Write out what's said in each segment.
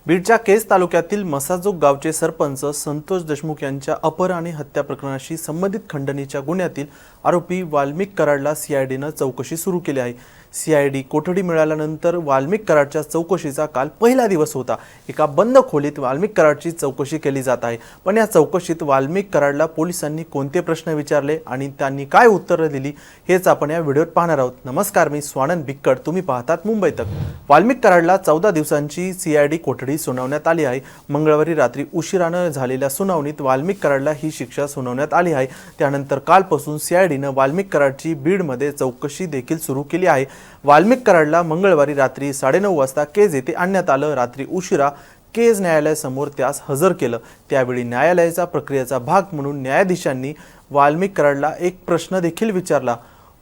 बीडच्या केज तालुक्यातील मसाजोग गावचे सरपंच संतोष देशमुख यांच्या अपहरण आणि हत्या प्रकरणाशी संबंधित खंडणीच्या गुन्ह्यातील आरोपी वाल्मिक कराडला सीआयडीनं चौकशी सुरू केली आहे। सीआयडी कोठडी मिळाल्यानंतर वाल्मिक कराडच्या चौकशीचा काल पहिला दिवस होता। एका बंद खोलीत वाल्मिक कराडची चौकशी केली जात आहे। पण या चौकशीत वाल्मिक कराडला पोलिसांनी कोणते प्रश्न विचारले आणि त्यांनी काय उत्तरे दिली हेच आपण या व्हिडिओत पाहणार आहोत। नमस्कार, मी स्वानंद बिक्कड, तुम्ही पाहतात मुंबई तक। वाल्मिक कराडला 14 दिवसांची सीआयडी कोठडी सुनावण्यात आली आहे। मंगळवारी रात्री उशिराने झालेल्या सुनावणीत वाल्मिक कराडला ही शिक्षा सुनावण्यात आली आहे। त्यानंतर कालपासून सीआयडीने वाल्मिक कराडची बीडमध्ये चौकशी देखील सुरू केली आहे। वाल्मिक कराडला मंगळवारी रात्री 9:30 वाजता केज येथे आणण्यात आलं। रात्री उशिरा केज न्यायालयासमोर त्यास हजर केलं। त्यावेळी न्यायालयाचा प्रक्रियेचा भाग म्हणून न्यायाधीशांनी वाल्मिक कराडला एक प्रश्न देखील विचारला।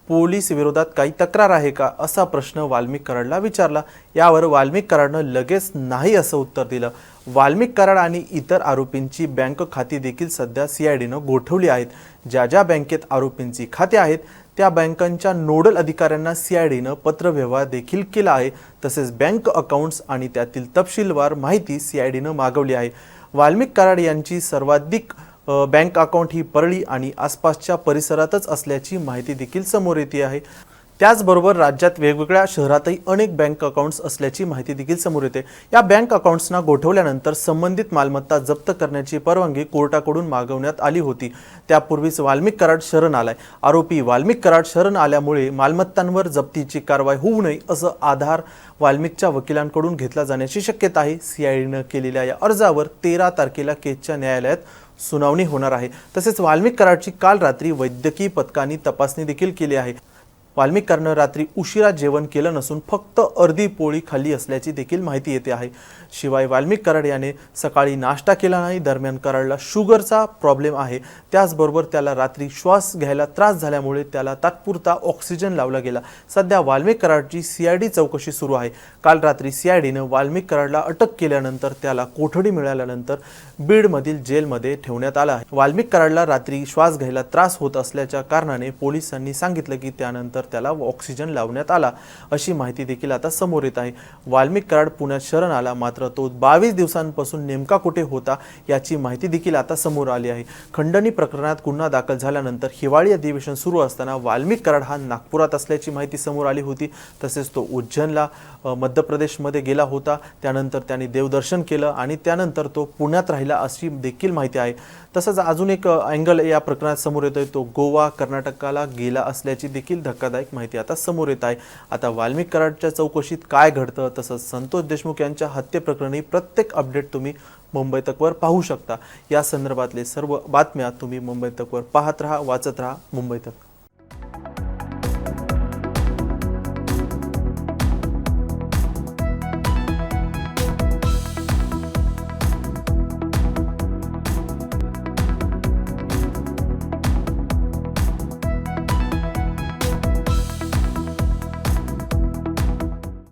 पोलीस विरोधात काही तक्रार आहे का, असा प्रश्न वाल्मिक कराडला विचारला। यावर वाल्मिक कराडनं लगेच नाही असं उत्तर दिलं। वाल्मिक कराड आणि इतर आरोपींची बँक खाती देखील सध्या सीआयडीनं गोठवली आहेत। ज्या बँकेत आरोपींची खाती आहेत त्या बँकांच्या नोडल अधिकाऱ्यांना सीआयडीनं पत्रव्यवहार देखील केला आहे। तसेच बँक अकाउंट्स आणि त्यातील तपशीलवार माहिती सीआयडीनं मागवली आहे। वाल्मिक कराड यांची सर्वाधिक बँक अकाउंट ही परळी आणि आसपासच्या परिसरातच असल्याची माहिती देखील समोर येते आहे। त्याचबरोबर राज्यात वेगवेगळ्या शहरातही अनेक बँक अकाउंट्स असल्याची माहिती देखील समोर येते। या बँक अकाउंट्सना गोठवल्यानंतर संबंधित मालमत्ता जप्त करण्याची परवानगी कोर्टाकडून मागवण्यात आली होती। त्यापूर्वीच वाल्मिक कराड शरण आलाय। आरोपी वाल्मिक कराड शरण आल्यामुळे मालमत्तांवर जप्तीची कारवाई होऊ नये असं आधार वाल्मिकच्या वकिलांकडून घेतला जाण्याची शक्यता आहे। सीआयडीनं केलेल्या या अर्जावर 13 तारखेला केजच्या न्यायालयात सुनावणी होणार आहे। तसेच वाल्मिक कराडची काल रात्री वैद्यकीय पथकाने तपासणी देखील केली आहे। वाल्मिक कराडनं रात्री उशिरा जेवण केलं नसून फक्त अर्धी पोळी खाल्ली असल्याची देखील माहिती येते आहे। शिवाय वाल्मिक कराड याने सकाळी नाश्ता केला नाही। दरम्यान कराडला शुगरचा प्रॉब्लेम आहे। त्याचबरोबर त्याला रात्री श्वास घ्यायला त्रास झाल्यामुळे त्याला तात्पुरता ऑक्सिजन लावला गेला। सध्या वाल्मिक कराडची सीआयडी चौकशी सुरू आहे। काल रात्री सीआयडीनं वाल्मिक कराडला अटक केल्यानंतर त्याला कोठडी मिळाल्यानंतर बीडमधील जेलमध्ये ठेवण्यात आलं आहे। वाल्मिक कराडला रात्री श्वास घ्यायला त्रास होत असल्याच्या कारणाने पोलिसांनी सांगितलं की त्यानंतर त्याला ऑक्सिजन लावण्यात आला, अशी माहिती देखील आता समोर येत आहे। वाल्मिक कराड पुण्यात शरण आला, मात्र तो 22 दिवसांपासून नेमका कुठे होता याची माहिती देखील आता समोर आली आहे। खंडणी प्रकरणात गुन्हा दाखल झाल्यानंतर हिवाळी अधिवेशन सुरू असताना वाल्मिक कराड हा नागपुरात असल्याची माहिती समोर आली होती। तसेच तो उज्जैनला मध्य प्रदेशमध्ये गेला होता। त्यानंतर त्याने देवदर्शन केलं आणि त्यानंतर तो पुण्यात राहिला अशी देखील माहिती आहे। तसंच अजून एक अँगल या प्रकरणात समोर येतोय, तो गोवा कर्नाटकाला गेला असल्याची देखील धक्कादायक माहिती आता समोर येत आहे। आता वाल्मिक कराडच्या चौकशीत काय घडतं, तसंच संतोष देशमुख यांच्या हत्येप्रकरणी प्रत्येक अपडेट तुम्ही मुंबई तकवर पाहू शकता। या संदर्भातले सर्व बातम्या तुम्ही मुंबई तकवर पाहत राहा, वाचत राहा। मुंबई तक।